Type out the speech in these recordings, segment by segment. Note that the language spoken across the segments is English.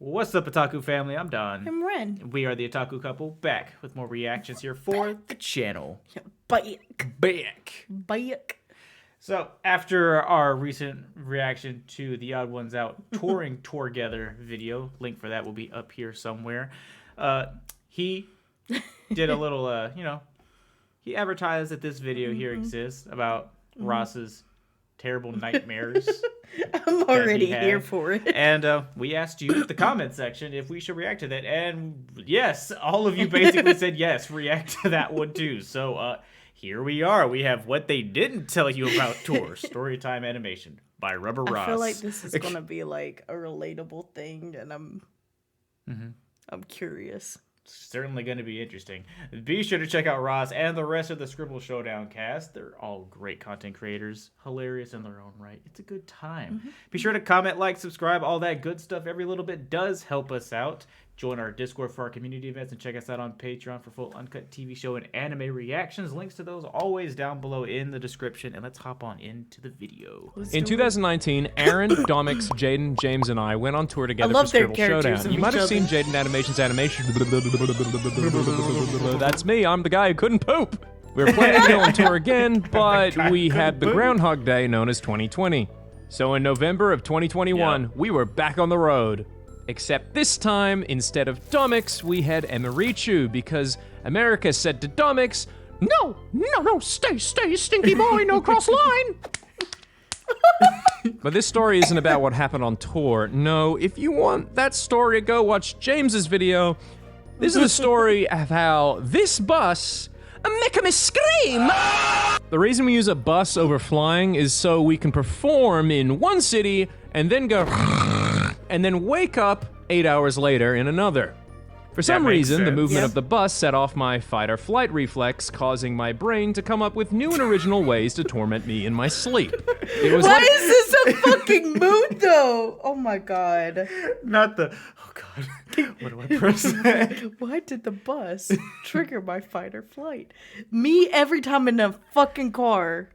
What's up, Otaku family? I'm Don. I'm Ren. We are the Otaku Couple, back with more reactions here for the channel. Back. So, after our recent reaction to the Odd Ones Out touring together video, link for that will be up here somewhere. He did a little, he advertised that this video here exists about Ross's terrible nightmares. I'm already here for it. And we asked you in the comment section if we should react to that. And yes, all of you basically said yes, react to that one too. So here we are. We have What They Didn't Tell You About Tour, Storytime Animation by RubberRoss. I feel like this is going to be like a relatable thing, and I'm curious. Certainly going to be interesting. Be sure to check out Ross and the rest of the Scribble Showdown cast. They're all great content creators, hilarious in their own right. It's a good time. Be sure to comment, like, subscribe, all that good stuff. Every little bit does help us out. Join our Discord for our community events and check us out on Patreon for full uncut TV show and anime reactions. Links to those always down below in the description. And let's hop on into the video. In 2019, Aaron, Domix, Jaden, James, and I went on tour together for Scribble Showdown. You might have seen Jaden Animation's animation. That's me. I'm the guy who couldn't poop. We were planning to go on tour again, but we had the Groundhog Day known as 2020. So in November of 2021, we were back on the road. Except this time, instead of Domix, we had Emirichu, because America said to Domix, No, stay, stinky boy, no cross line. But this story isn't about what happened on tour. No, if you want that story, go watch James's video. This is the story of how this bus make me scream. The reason we use a bus over flying is so we can perform in one city and then go and then wake up 8 hours later in another. For some reason, the movement of the bus set off my fight-or-flight reflex, causing my brain to come up with new and original ways to torment me in my sleep. It was Why is this a fucking mood, though? Oh my god. Not the, oh god, what do I press? Why did the bus trigger my fight or flight? Me every time in a fucking car.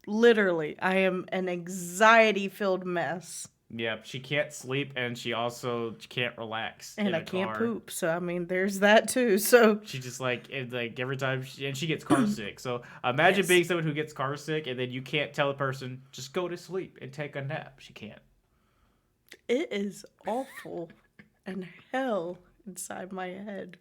Literally, I am an anxiety-filled mess. Yeah, she can't sleep, and she also can't relax. And I can't poop, so I mean, there's that too. So she just like every time, she gets car sick. So imagine being someone who gets car sick, and then you can't tell a person just go to sleep and take a nap. She can't. It is awful and hell inside my head.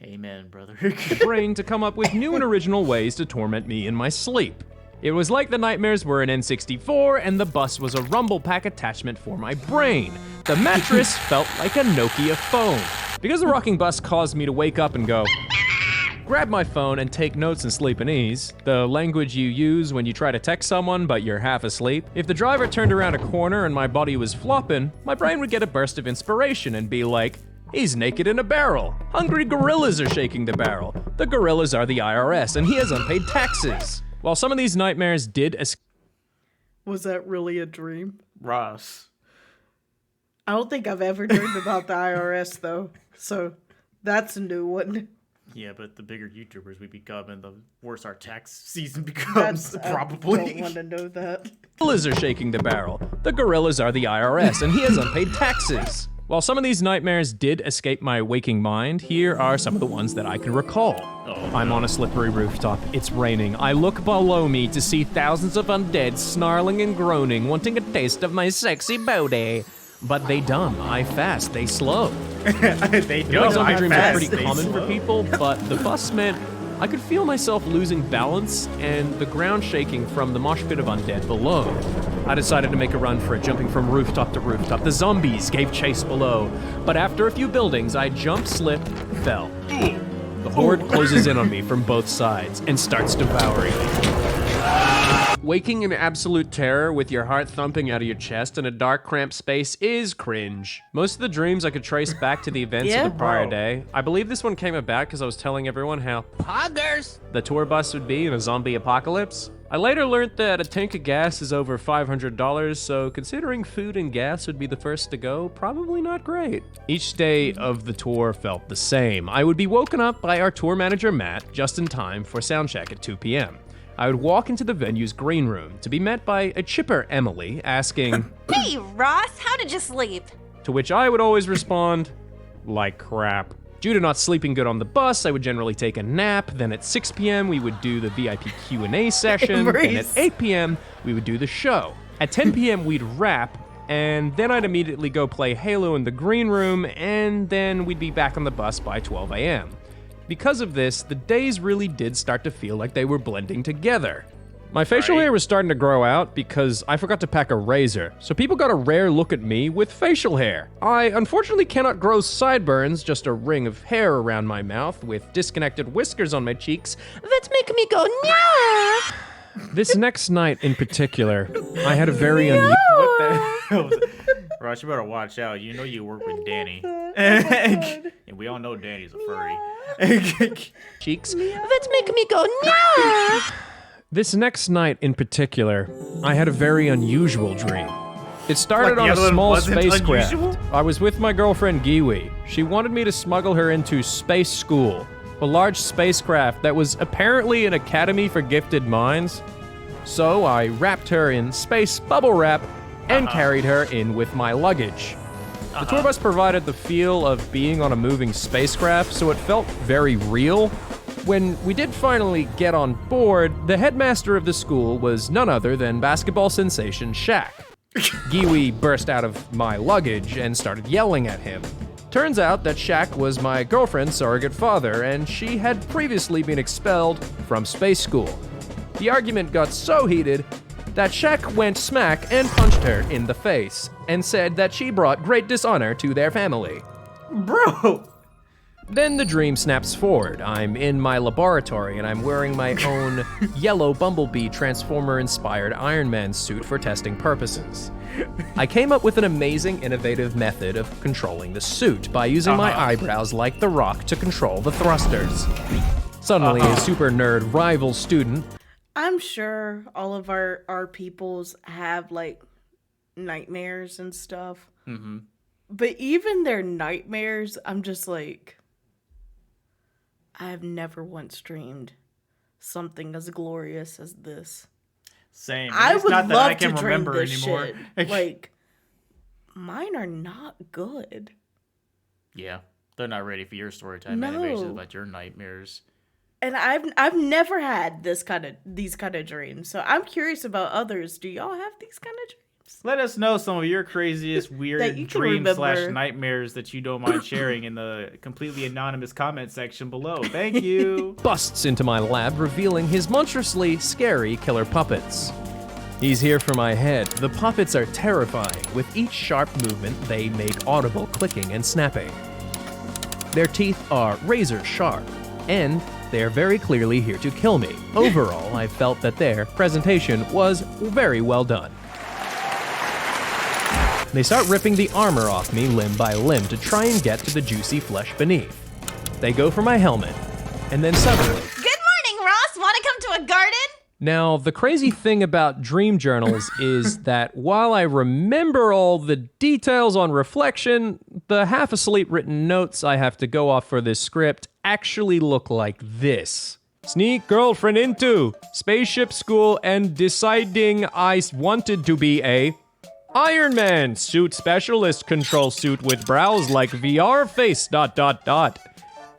Amen, brother. Brain to come up with new and original ways to torment me in my sleep. It was like the nightmares were an N64 and the bus was a rumble pack attachment for my brain. The mattress felt like a Nokia phone. Because the rocking bus caused me to wake up and go, grab my phone and take notes in sleep and ease, the language you use when you try to text someone but you're half asleep. If the driver turned around a corner and my body was flopping, my brain would get a burst of inspiration and be like, he's naked in a barrel. Hungry gorillas are shaking the barrel. The gorillas are the IRS and he has unpaid taxes. While some of these nightmares did Was that really a dream? Ross. I don't think I've ever dreamed about the IRS, though. So that's a new one. Yeah, but the bigger YouTubers we become and the worse our tax season becomes, probably. I don't want to know that. Gorillas are shaking the barrel. The gorillas are the IRS and he has unpaid taxes. While some of these nightmares did escape my waking mind, here are some of the ones that I can recall. I'm on a slippery rooftop. It's raining. I look below me to see thousands of undead snarling and groaning, wanting a taste of my sexy booty. But they dumb. I fast. They slow. They don't. Zombie dreams are pretty common for people, but the bus meant I could feel myself losing balance and the ground shaking from the mosh pit of undead below. I decided to make a run for it, jumping from rooftop to rooftop. The zombies gave chase below, but after a few buildings, I jumped, slipped, fell. The horde closes in on me from both sides and starts devouring me. Waking in absolute terror with your heart thumping out of your chest in a dark, cramped space is cringe. Most of the dreams I could trace back to the events of the prior day. I believe this one came about because I was telling everyone how poggers the tour bus would be in a zombie apocalypse. I later learned that a tank of gas is over $500, so considering food and gas would be the first to go, probably not great. Each day of the tour felt the same. I would be woken up by our tour manager, Matt, just in time for soundcheck at 2 p.m. I would walk into the venue's green room to be met by a chipper Emily asking, Hey, Ross, how did you sleep? to which I would always respond, like crap. Due to not sleeping good on the bus, I would generally take a nap. Then at 6 p.m., we would do the VIP Q&A session. Then at 8 p.m., we would do the show. At 10 p.m., we'd wrap, and then I'd immediately go play Halo in the green room, and then we'd be back on the bus by 12 a.m. Because of this, the days really did start to feel like they were blending together. My facial hair was starting to grow out because I forgot to pack a razor, so people got a rare look at me with facial hair. I unfortunately cannot grow sideburns, just a ring of hair around my mouth with disconnected whiskers on my cheeks that make me go nyah. This next night in particular, I had a very unusual... What the hell was it? Ross, you better watch out. You know you work with Danny. And we all know Danny's a furry. cheeks that make me go nyah. This next night in particular, I had a very unusual dream. It started on a small spacecraft. I was with my girlfriend Giwi. She wanted me to smuggle her into Space School, a large spacecraft that was apparently an academy for gifted minds. So I wrapped her in space bubble wrap and carried her in with my luggage. The tour bus provided the feel of being on a moving spacecraft, so it felt very real. When we did finally get on board, the headmaster of the school was none other than basketball sensation Shaq. Giwi burst out of my luggage and started yelling at him. Turns out that Shaq was my girlfriend's surrogate father, and she had previously been expelled from space school. The argument got so heated that Shaq went smack and punched her in the face, and said that she brought great dishonor to their family. Bro! Then the dream snaps forward. I'm in my laboratory and I'm wearing my own yellow Bumblebee Transformer-inspired Iron Man suit for testing purposes. I came up with an amazing, innovative method of controlling the suit by using my eyebrows like The Rock to control the thrusters. Suddenly, a super nerd rival student... I'm sure all of our peoples have, like, nightmares and stuff. Mm-hmm. But even their nightmares, I'm just like... I have never once dreamed something as glorious as this. Same. I it's would not that love I can to dream remember this anymore. shit. Like, mine are not good. Yeah, they're not ready for your storytime No. animations about your nightmares. And I've never had these kind of dreams. So I'm curious about others. Do y'all have these kind of dreams? Let us know some of your craziest weird you can dreams remember. / nightmares that you don't mind sharing in the completely anonymous comment section below. Thank you. busts into my lab, revealing his monstrously scary killer puppets. He's here for my head. The puppets are terrifying. With each sharp movement, they make audible clicking and snapping. Their teeth are razor sharp, and they're very clearly here to kill me. Overall, I felt that their presentation was very well done. They start ripping the armor off me limb by limb to try and get to the juicy flesh beneath. They go for my helmet, and then suddenly... Good morning, Ross. Want to come to a garden? Now, the crazy thing about dream journals is that while I remember all the details on reflection, the half-asleep written notes I have to go off for this script actually look like this. Sneak girlfriend into spaceship school and deciding I wanted to be a Iron Man suit specialist control suit with brows like VR face ...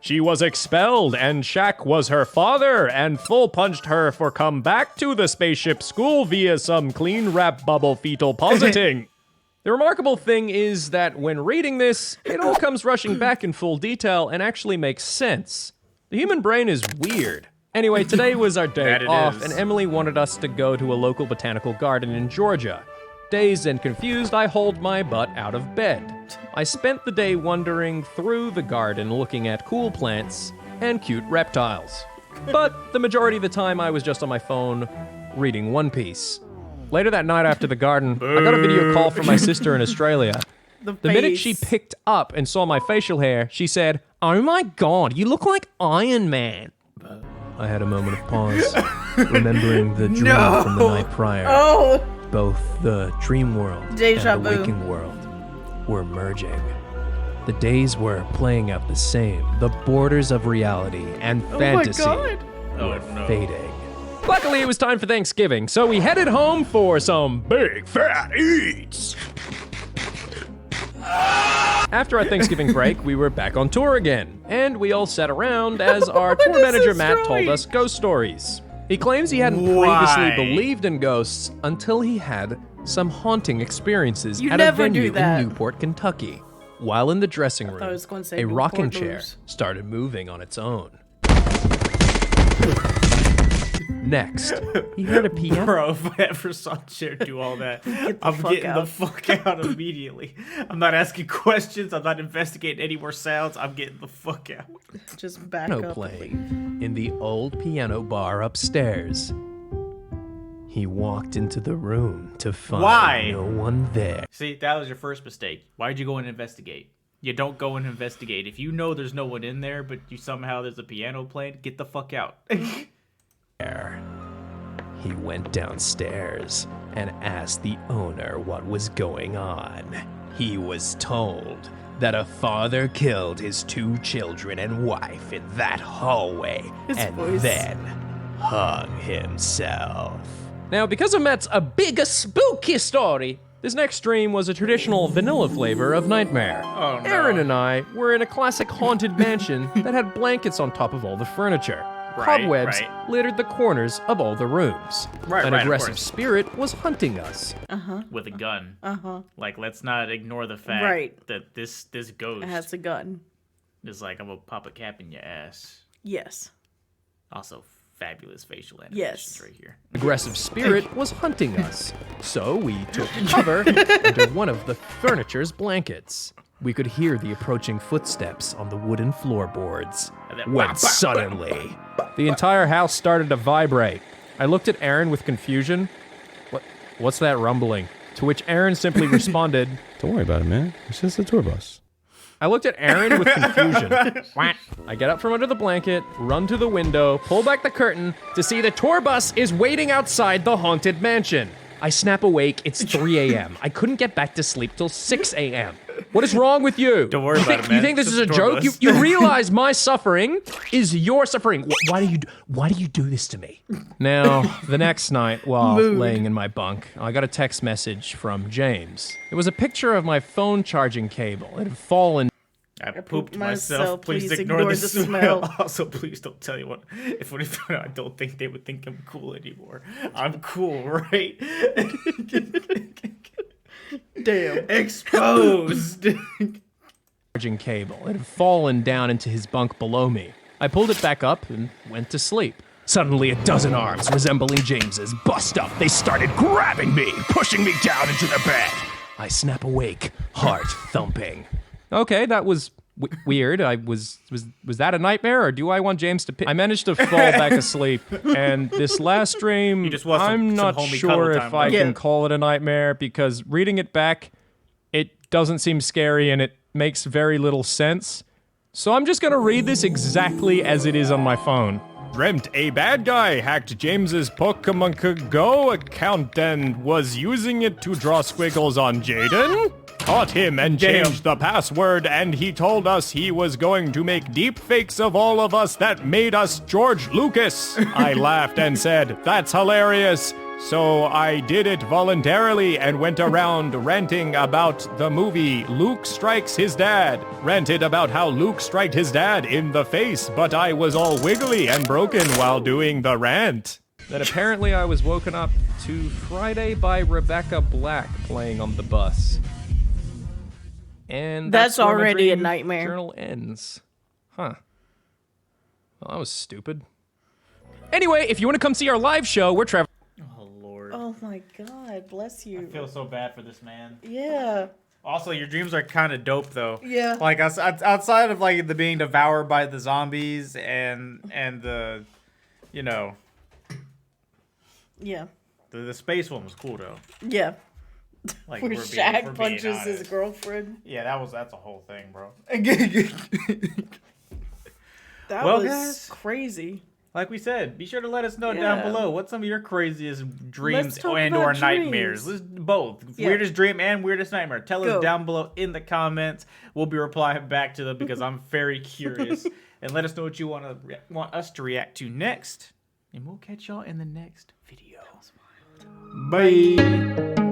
She was expelled and Shaq was her father and full punched her for come back to the spaceship school via some clean wrap bubble fetal positing. The remarkable thing is that when reading this, it all comes rushing back in full detail and actually makes sense. The human brain is weird. Anyway, today was our day off and Emily wanted us to go to a local botanical garden in Georgia. Dazed and confused, I hauled my butt out of bed. I spent the day wandering through the garden looking at cool plants and cute reptiles. But the majority of the time I was just on my phone reading One Piece. Later that night after the garden, I got a video call from my sister in Australia. The minute she picked up and saw my facial hair, she said, "Oh my god, you look like Iron Man." I had a moment of pause, remembering the dream from the night prior. Oh! Both the dream world Deja and the vu. waking world were merging. The days were playing out the same. The borders of reality and fantasy Oh my god! were fading. Luckily, it was time for Thanksgiving, so we headed home for some big fat eats. After our Thanksgiving break, we were back on tour again, and we all sat around as our tour manager Matt told us ghost stories. He claims he hadn't previously believed in ghosts until he had some haunting experiences at a venue in Newport, Kentucky. While in the dressing room, a rocking chair started moving on its own. Next, he heard a piano. Bro, if I ever saw a chair do all that, I'm getting the fuck out immediately. I'm not asking questions. I'm not investigating any more sounds. I'm getting the fuck out. Just back up. Playing in the old piano bar upstairs. He walked into the room to find no one there. See, that was your first mistake. Why'd you go and investigate? You don't go and investigate. If you know there's no one in there, but you somehow there's a piano playing, get the fuck out. He went downstairs and asked the owner what was going on. He was told that a father killed his 2 children and wife in that hallway then hung himself. Now, because of Matt's a big spooky story, this next stream was a traditional vanilla flavor of Nightmare. Oh, no. Aaron and I were in a classic haunted mansion that had blankets on top of all the furniture. Cobwebs littered the corners of all the rooms. An aggressive spirit was hunting us. With a gun. Like, let's not ignore the fact that this ghost has a gun. Is like, I'm gonna pop a cap in your ass. Yes. Also, fabulous facial animations right here. Aggressive spirit was hunting us. So we took cover under one of the furniture's blankets. We could hear the approaching footsteps on the wooden floorboards. When suddenly, the entire house started to vibrate. I looked at Aaron with confusion. What's that rumbling? To which Aaron simply responded, "Don't worry about it, man. It's just a tour bus." I looked at Aaron with confusion. I get up from under the blanket, run to the window, pull back the curtain to see the tour bus is waiting outside the haunted mansion. I snap awake. It's 3 a.m. I couldn't get back to sleep till 6 a.m. What is wrong with you? Don't worry about it, man. You think this is a joke? You realize my suffering is your suffering. Why do you do this to me? Now, the next night, while laying in my bunk, I got a text message from James. It was a picture of my phone charging cable. It had fallen. I pooped myself. Please ignore the smell. Also, please don't tell anyone. If we found out, I don't think they would think I'm cool anymore. I'm cool, right? Damn. Exposed. Charging cable. It had fallen down into his bunk below me. I pulled it back up and went to sleep. Suddenly, a dozen arms resembling James's bust up. They started grabbing me, pushing me down into the bed. I snap awake, heart thumping. Okay, that was weird. Was that a nightmare, or do I want James to I managed to fall back asleep, and this last stream, I'm not sure if I can call it a nightmare, because reading it back, it doesn't seem scary, and it makes very little sense. So I'm just gonna read this exactly as it is on my phone. Dreamt a bad guy hacked James's Pokemon Go account and was using it to draw squiggles on Jaden. Caught him and changed the password, and he told us he was going to make deep fakes of all of us that made us George Lucas. I laughed and said, "That's hilarious." So I did it voluntarily and went around ranting about the movie Luke Strikes His Dad. Ranted about how Luke striked his dad in the face, but I was all wiggly and broken while doing the rant. Then apparently I was woken up to Friday by Rebecca Black playing on the bus. And that's already a nightmare. Journal ends. Huh. Well, that was stupid. Anyway, if you want to come see our live show, we're traveling. Oh, Lord. Oh, my God. Bless you. I feel so bad for this man. Yeah. Also, your dreams are kind of dope, though. Yeah. Like, outside of, like, the being devoured by the zombies and the, you know. Yeah. The space one was cool, though. Yeah. Like, where Shaq punches his girlfriend. Yeah, that's a whole thing, bro. That was crazy. Like we said, be sure to let us know down below what's some of your craziest dreams and or nightmares. Both. Yeah. Weirdest dream and weirdest nightmare. Tell us down below in the comments. We'll be replying back to them because I'm very curious. And let us know what you want us to react to next. And we'll catch y'all in the next video. Bye.